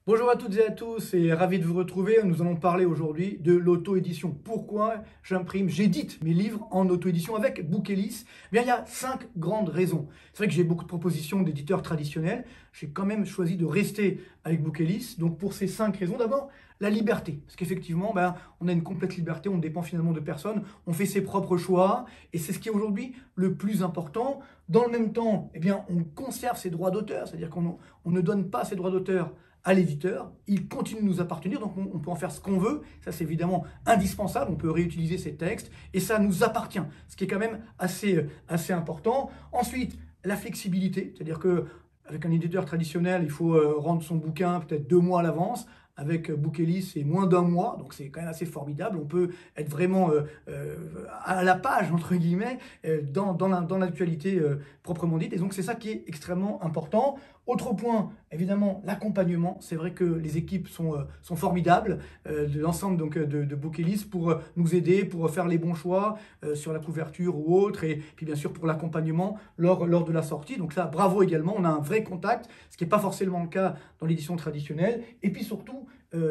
Bonjour à toutes et à tous et ravi de vous retrouver. Nous allons parler aujourd'hui de l'auto-édition. Pourquoi j'édite mes livres en auto-édition avec Bookelis? Eh bien, il y a 5 grandes raisons. C'est vrai que j'ai beaucoup de propositions d'éditeurs traditionnels. J'ai quand même choisi de rester avec Bookelis. Donc pour ces 5 raisons, d'abord, la liberté. Parce qu'effectivement, on a une complète liberté, on ne dépend finalement de personne, on fait ses propres choix et c'est ce qui est aujourd'hui le plus important. Dans le même temps, eh bien, on conserve ses droits d'auteur, c'est-à-dire qu'on ne donne pas ses droits d'auteur à l'éditeur, il continue de nous appartenir, donc on peut en faire ce qu'on veut, ça c'est évidemment indispensable, on peut réutiliser ces textes, et ça nous appartient, ce qui est quand même assez important. Ensuite, la flexibilité, c'est-à-dire que avec un éditeur traditionnel, il faut rendre son bouquin peut-être 2 mois à l'avance. Avec Bookelis, c'est moins d'1 mois, donc c'est quand même assez formidable. On peut être vraiment à la page, entre guillemets, dans l'actualité proprement dite. Et donc c'est ça qui est extrêmement important. Autre point, évidemment, l'accompagnement. C'est vrai que les équipes sont formidables, de l'ensemble de Bookelis, pour nous aider, pour faire les bons choix sur la couverture ou autre, et puis bien sûr pour l'accompagnement lors de la sortie. Donc ça, bravo également, on a un vrai contact, ce qui n'est pas forcément le cas dans l'édition traditionnelle. Et puis surtout,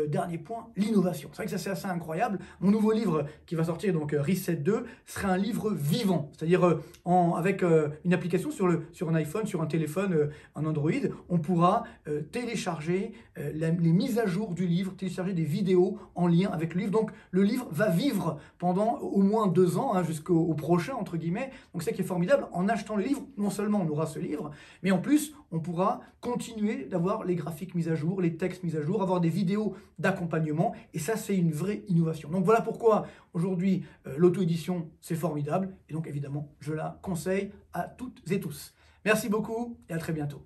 dernier point, l'innovation. C'est vrai que ça c'est assez incroyable. Mon nouveau livre qui va sortir, donc Reset 2, sera un livre vivant, c'est-à-dire avec une application sur un iPhone, sur un téléphone, un Android, on pourra télécharger les mises à jour du livre, télécharger des vidéos en lien avec le livre. Donc le livre va vivre pendant au moins 2 ans, hein, jusqu'au prochain, entre guillemets. Donc c'est ça qui est formidable. En achetant le livre, non seulement on aura ce livre, mais en plus on pourra continuer d'avoir les graphiques mis à jour, les textes mis à jour, avoir des vidéos d'accompagnement. Et ça, c'est une vraie innovation. Donc voilà pourquoi aujourd'hui l'auto-édition, c'est formidable. Et donc évidemment, je la conseille à toutes et tous. Merci beaucoup et à très bientôt.